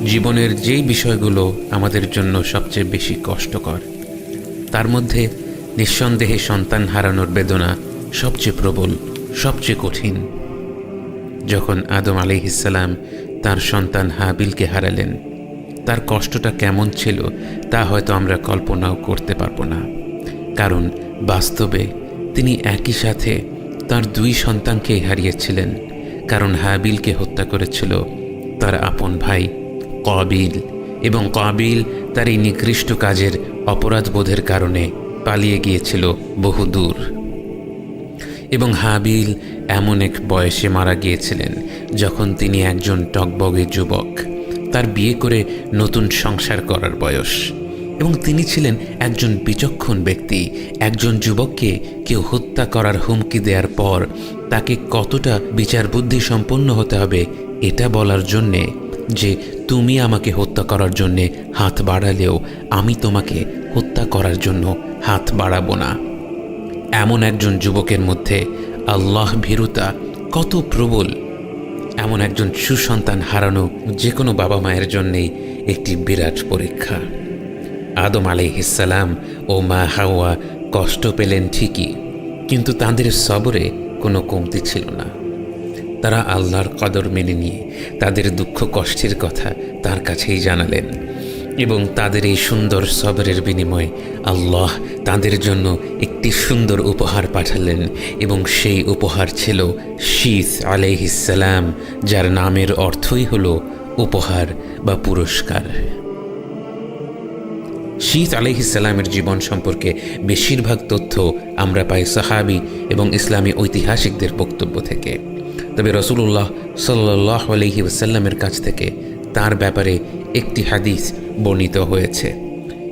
জীবনের যেই বিষয়গুলো আমাদের জন্য সবচেয়ে বেশি কষ্টকর, তার মধ্যে নিঃসন্দেহে সন্তান হারানোর বেদনা সবচেয়ে প্রবল, সবচেয়ে কঠিন। যখন আদম আলাইহিসসালাম তার সন্তান হাবিলকে হারালেন, তার কষ্টটা কেমন ছিল তা হয়তো আমরা কল্পনাও করতে পারবো না। কারণ বাস্তবে তিনি একই সাথে তার দুই সন্তানকেই হারিয়েছিলেন। কারণ হাবিলকে হত্যা করেছিল তার আপন ভাই কাবিল, এবং কাবিল তার এই নিকৃষ্ট কাজের অপরাধবোধের কারণে পালিয়ে গিয়েছিল বহুদূর। এবং হাবিল এমন এক বয়সে মারা গিয়েছিলেন যখন তিনি একজন টগবগে যুবক, তার বিয়ে করে নতুন সংসার করার বয়স। এবং তিনি ছিলেন একজন বিচক্ষণ ব্যক্তি। একজন যুবককে কেউ হত্যা করার হুমকি দেওয়ার পর তাকে কতটা বিচার বুদ্ধি সম্পন্ন হতে হবে এটা বলার জন্যে যে তুমি আমাকে হত্যা করার জন্যে হাত বাড়ালেও আমি তোমাকে হত্যা করার জন্য হাত বাড়াবো না। এমন একজন যুবকের মধ্যে আল্লাহ ভীরুতা কত প্রবল! এমন একজন সুসন্তান হারানো যে কোনো বাবা মায়ের জন্যেই একটি বিরাট পরীক্ষা। আদম আলাইহিসসালাম ও মা হাওয়া কষ্ট পেলেন ঠিকই, কিন্তু তাদের সবরে কোনো কমতি ছিল না। তারা আল্লাহর কদর মেনে নিয়ে তাদের দুঃখ কষ্টের কথা তার কাছেই জানালেন, এবং তাদের এই সুন্দর সবরের বিনিময়ে আল্লাহ তাদের জন্য একটি সুন্দর উপহার পাঠালেন। এবং সেই উপহার ছিল শীস আলাইহিসসালাম, যার নামের অর্থই হলো উপহার বা পুরস্কার। শীস আলাইহিসসালামের জীবন সম্পর্কে বেশিরভাগ তথ্য আমরা পাই সাহাবী এবং ইসলামী ঐতিহাসিকদের বক্তব্য থেকে। তবে রাসূলুল্লাহ সাল্লাল্লাহু আলাইহি ওয়াসাল্লামের কাছ থেকে তার ব্যাপারে একটি হাদিস বর্ণিত হয়েছে।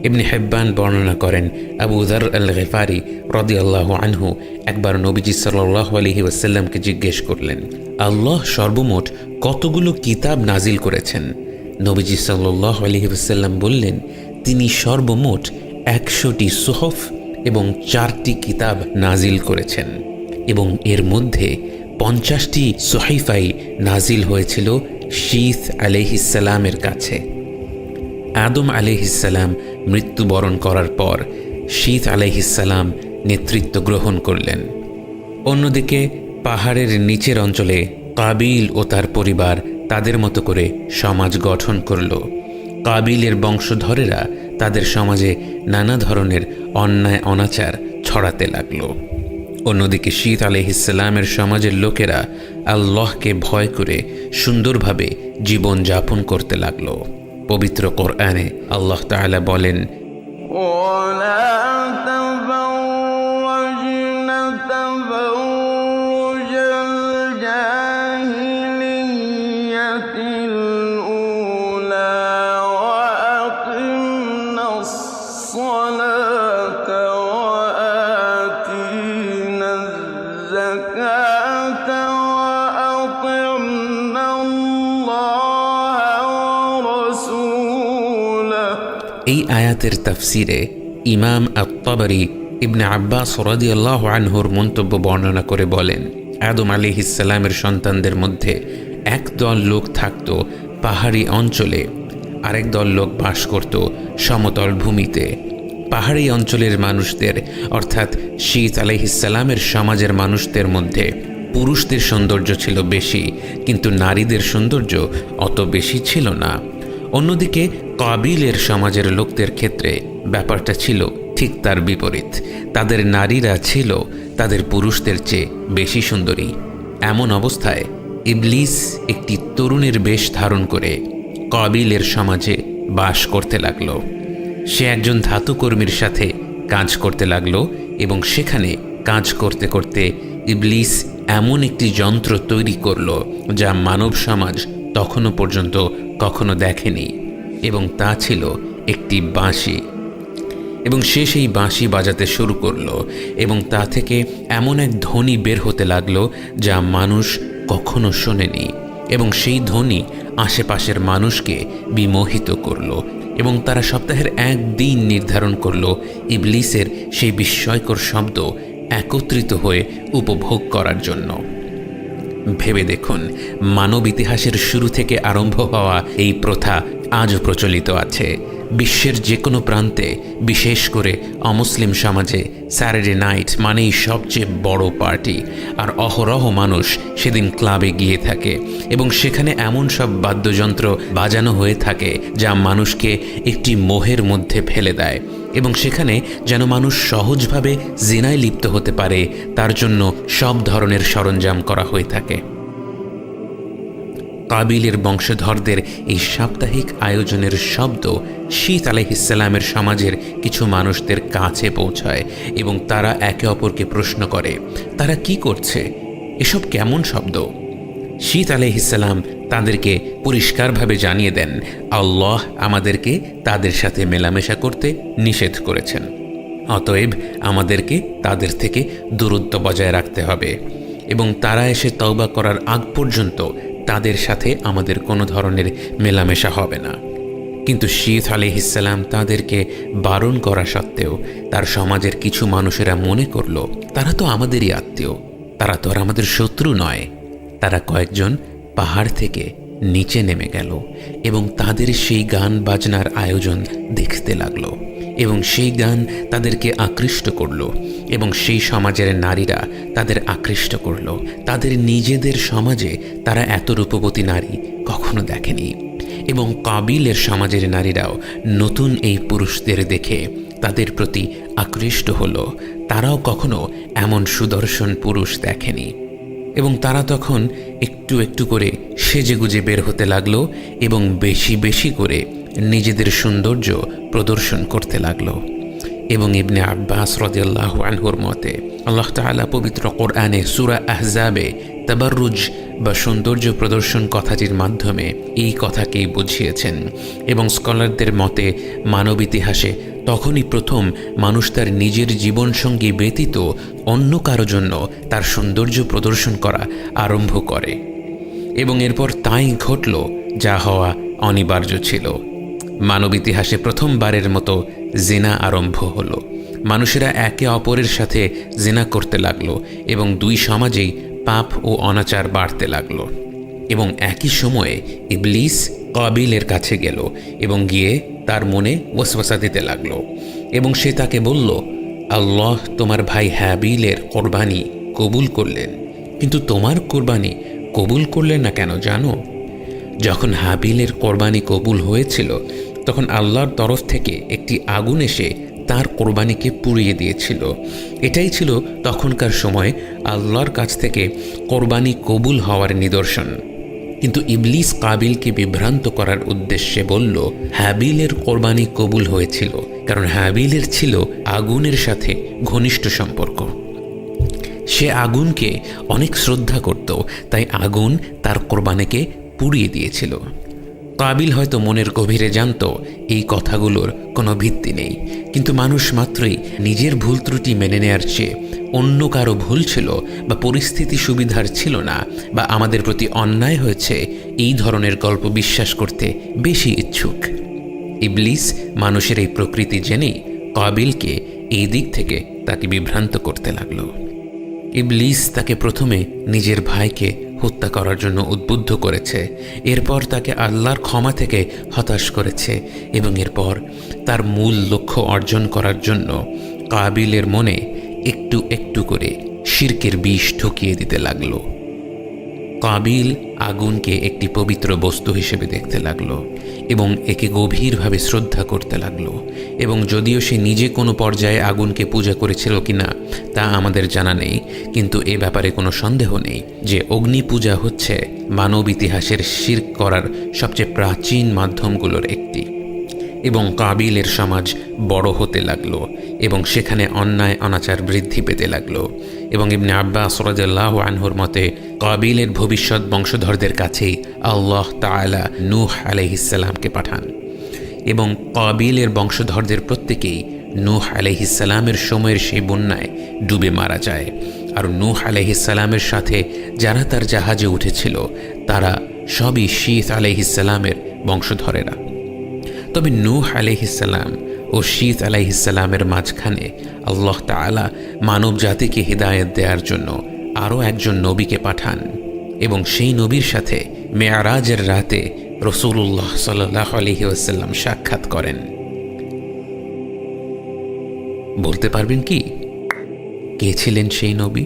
ইবনে হিব্বান বর্ণনা করেন, আবু যার আল-গিফারি রাদিয়াল্লাহু আনহু একবার নবীজি সাল্লাল্লাহু আলাইহি ওয়াসাল্লামকে জিজ্ঞেস করলেন, আল্লাহ সর্বমোট কতগুলো কিতাব নাজিল করেছেন? নবীজি সাল্লাল্লাহু আলাইহি ওয়াসাল্লাম বললেন, তিনি সর্বমোট 100টি সুহফ এবং 4টি কিতাব নাজিল করেছেন, এবং এর মধ্যে 50টি সহিফাই নাজিল হয়েছিল শীস আলাইহিসসালামের কাছে। আদম আলাইহিসসালাম মৃত্যুবরণ করার পর শীস আলাইহিসসালাম নেতৃত্ব গ্রহণ করলেন। অন্যদিকে পাহাড়ের নিচের অঞ্চলে কাবিল ও তার পরিবার তাদের মতো করে সমাজ গঠন করল। কাবিলের বংশধরেরা তাদের সমাজে নানা ধরনের অন্যায় অনাচার ছড়াতে লাগল। অন্যদিকে শীস আলাইহিসসালামের সমাজের লোকেরা আল্লাহকে ভয় করে সুন্দরভাবে জীবন যাপন করতে লাগল। পবিত্র কোরআনে আল্লাহ তাআলা বলেন, এই আয়াতের তাফসিরে ইমাম আত-তাবারি ইবনে আব্বাস রাদিয়াল্লাহু আনহুর মন্তব্য বর্ণনা করে বলেন, আদম আলাইহিসসালামের সন্তানদের মধ্যে এক দল লোক থাকত পাহাড়ি অঞ্চলে, আরেক দল লোক বাস করত সমতল ভূমিতে। পাহাড়ি অঞ্চলের মানুষদের অর্থাৎ শীস আলাইহিসসালামের সমাজের মানুষদের মধ্যে পুরুষদের সৌন্দর্য ছিল বেশি, কিন্তু নারীদের সৌন্দর্য অত বেশি ছিল না। অন্যদিকে কাবিলের সমাজের লোকদের ক্ষেত্রে ব্যাপারটা ছিল ঠিক তার বিপরীত। তাদের নারীরা ছিল তাদের পুরুষদের চেয়ে বেশি সুন্দরী। এমন অবস্থায় ইবলিস একটি তরুণের বেশ ধারণ করে কাবিলের সমাজে বাস করতে লাগলো। সে একজন ধাতুকর্মীর সাথে কাজ করতে লাগলো, এবং সেখানে কাজ করতে করতে ইবলিস এমন একটি যন্ত্র তৈরি করলো যা মানব সমাজ তখনও পর্যন্ত কখনো দেখেনি, এবং তা ছিল একটি বাঁশি। এবং সে সেই বাঁশি বাজাতে শুরু করলো, এবং তা থেকে এমন এক ধ্বনি বের হতে লাগলো যা মানুষ কখনো শোনেনি, এবং সেই ধ্বনি আশেপাশের মানুষকে বিমোহিত করলো, এবং তারা সপ্তাহের একদিন নির্ধারণ করল ইবলিসের সেই বিস্ময়কর শব্দ একত্রিত হয়ে উপভোগ করার জন্য। ভেবে দেখুন, মানব ইতিহাসের শুরু থেকে আরম্ভ হওয়া এই প্রথা আজও প্রচলিত আছে। বিশ্বের যে কোনো প্রান্তে, বিশেষ করে অমুসলিম সমাজে স্যাটারডে নাইট মানেই সবচেয়ে বড় পার্টি, আর অহরহ মানুষ সেদিন ক্লাবে গিয়ে থাকে এবং সেখানে এমন সব বাদ্যযন্ত্র বাজানো হয়ে থাকে যা মানুষকে একটি মোহের মধ্যে ফেলে দেয় এবং সেখানে যেন মানুষ সহজভাবে জিনায় লিপ্ত হতে পারে তার জন্য সব ধরনের সরঞ্জাম করা হয়ে থাকে। কাবিলের বংশধরদের এই সাপ্তাহিক আয়োজনের শব্দ শীত আলাইহিসসালামের সমাজের কিছু মানুষদের কাছে পৌঁছায় এবং তারা একে অপরকে প্রশ্ন করে, তারা কি করছে, এসব কেমন শব্দ? শীত আলাইহিসসালাম তাদেরকে পরিষ্কারভাবে জানিয়ে দেন, আল্লাহ আমাদেরকে তাদের সাথে মেলামেশা করতে নিষেধ করেছেন, অতএব আমাদেরকে তাদের থেকে দূরত্ব বজায় রাখতে হবে এবং তারা এসে তওবা করার আগ পর্যন্ত তাদের সাথে আমাদের কোনো ধরনের মেলামেশা হবে না। কিন্তু শীত আলাইহিসসালাম তাদেরকে বারণ করা সত্ত্বেও তার সমাজের কিছু মানুষেরা মনে করল, তারা তো আমাদেরই আত্মীয়, তারা তো আর আমাদের শত্রু নয়। তারা কয়েকজন পাহাড় থেকে নিচে নেমে গেল এবং তাদের সেই গান বাজনার আয়োজন দেখতে লাগলো এবং সেই গান তাদেরকে আকৃষ্ট করল এবং সেই সমাজের নারীরা তাদের আকৃষ্ট করল। তাদের নিজেদের সমাজে তারা এত রূপবতী নারী কখনো দেখেনি এবং কাবিলের সমাজের নারীরাও নতুন এই পুরুষদের দেখে তাদের প্রতি আকৃষ্ট হলো। তারাও কখনো এমন সুদর্শন পুরুষ দেখেনি এবং তারা তখন একটু একটু করে সেজেগুজে বের হতে লাগলো এবং বেশি বেশি করে নিজেদের সৌন্দর্য প্রদর্শন করতে লাগলো। এবং ইবনে আব্বাস রাদিয়াল্লাহু আনহুর মতে আল্লাহ তাআলা পবিত্র কোরআনে সূরা আহজাবে তাবাররুজ বা সৌন্দর্য প্রদর্শন কথাটির মাধ্যমে এই কথাকেই বুঝিয়েছেন এবং স্কলারদের মতে মানব ইতিহাসে তখনই প্রথম মানুষ তার নিজের জীবনসঙ্গী ব্যতীত অন্য কারো জন্য তার সৌন্দর্য প্রদর্শন করা আরম্ভ করে এবং এরপর তাই ঘটল যা হওয়া অনিবার্য ছিল। মানব ইতিহাসে প্রথমবারের মতো জিনা আরম্ভ হলো। মানুষেরা একে অপরের সাথে জিনা করতে লাগলো এবং দুই সমাজেই পাপ ও অনাচার বাড়তে লাগলো এবং একই সময়ে ইবলিস কাবিলের কাছে গেল এবং গিয়ে তার মনে ওয়াসওয়াসা দিতে লাগলো এবং সে তাকে বলল, আল্লাহ তোমার ভাই হাবিলের কোরবানি কবুল করলেন, কিন্তু তোমার কোরবানি কবুল করলেন না কেন জানো? যখন হাবিলের কোরবানি কবুল হয়েছিল তখন আল্লাহর তরফ থেকে একটি আগুন এসে তার কোরবানিকে পুড়িয়ে দিয়েছিল। এটাই ছিল তখনকার সময় আল্লাহর কাছ থেকে কোরবানি কবুল হওয়ার নিদর্শন। কিন্তু ইবলিস কাবিলকে বিভ্রান্ত করার উদ্দেশ্যে বলল, হাবিলের কোরবানি কবুল হয়েছিল কারণ হাবিলের ছিল আগুনের সাথে ঘনিষ্ঠ সম্পর্ক। সে আগুনকে অনেক শ্রদ্ধা করত, তাই আগুন তার কোরবানিকে পুড়িয়ে দিয়েছিল। কাবিল হয়তো মনের গভীরে জানত এই কথাগুলোর কোনো ভিত্তি নেই, কিন্তু মানুষ মাত্রই নিজের ভুল ত্রুটি মেনে নেয়ার চেয়ে অন্য কারো ভুল ছিল বা পরিস্থিতি সুবিধার ছিল না বা আমাদের প্রতি অন্যায় হয়েছে এই ধরনের গল্প বিশ্বাস করতে বেশি ইচ্ছুক। ইবলিস মানুষের এই প্রকৃতি জেনেই কাবিলকে এই দিক থেকে তাকে বিভ্রান্ত করতে লাগলো। ইবলিস তাকে প্রথমে নিজের ভাইকে হত্যা করার জন্য উদ্বুদ্ধ করেছে, এরপর তাকে আল্লাহর ক্ষমা থেকে হতাশ করেছে এবং এরপর তার মূল লক্ষ্য অর্জন করার জন্য কাবিলের মনে একটু একটু করে শিরকের বিষ ঢুকিয়ে দিতে লাগলো। কাবিল আগুনকে একটি পবিত্র বস্তু হিসেবে দেখতে লাগলো এবং একে গভীরভাবে শ্রদ্ধা করতে লাগলো এবং যদিও সে নিজে কোনো পর্যায়ে আগুনকে পূজা করেছিল কিনা তা আমাদের জানা নেই, কিন্তু এ ব্যাপারে কোনো সন্দেহ নেই যে অগ্নি পূজা হচ্ছে মানব ইতিহাসের শিরক করার সবচেয়ে প্রাচীন মাধ্যমগুলোর একটি। এবং কাবিলের সমাজ বড় হতে লাগলো এবং সেখানে অন্যায় অনাচার বৃদ্ধি পেতে লাগলো এবং ইবনে আব্বাস রাদিয়াল্লাহু আনহুর মতে কাবিলের ভবিষ্যৎ বংশধরদের কাছেই আল্লাহ তাআলা নূহ আলাইহিসসালামকে পাঠান এবং কাবিলের বংশধরদের প্রত্যেকেই নূহ আলাইহিসসালামের সময়ের সেই বন্যায় ডুবে মারা যায়। আর নূহ আলাইহিসসালামের সাথে যারা তার জাহাজে উঠেছিল তারা সবই শীত আলাইহিসসালামের বংশধরেরা। তবে নূহ আলাইহিসসালাম ও শীত আলাইহিসসালামের মাঝখানে আল্লাহ তাআলা মানব জাতিকে হিদায়াত দেওয়ার জন্য আরও একজন নবীকে পাঠান এবং সেই নবীর সাথে মেয়ারাজের রাতে রাসূলুল্লাহ সাল্লাল্লাহু আলাইহি ওয়াসাল্লাম সাক্ষাৎ করেন। বলতে পারবেন কি কে ছিলেন সেই নবী?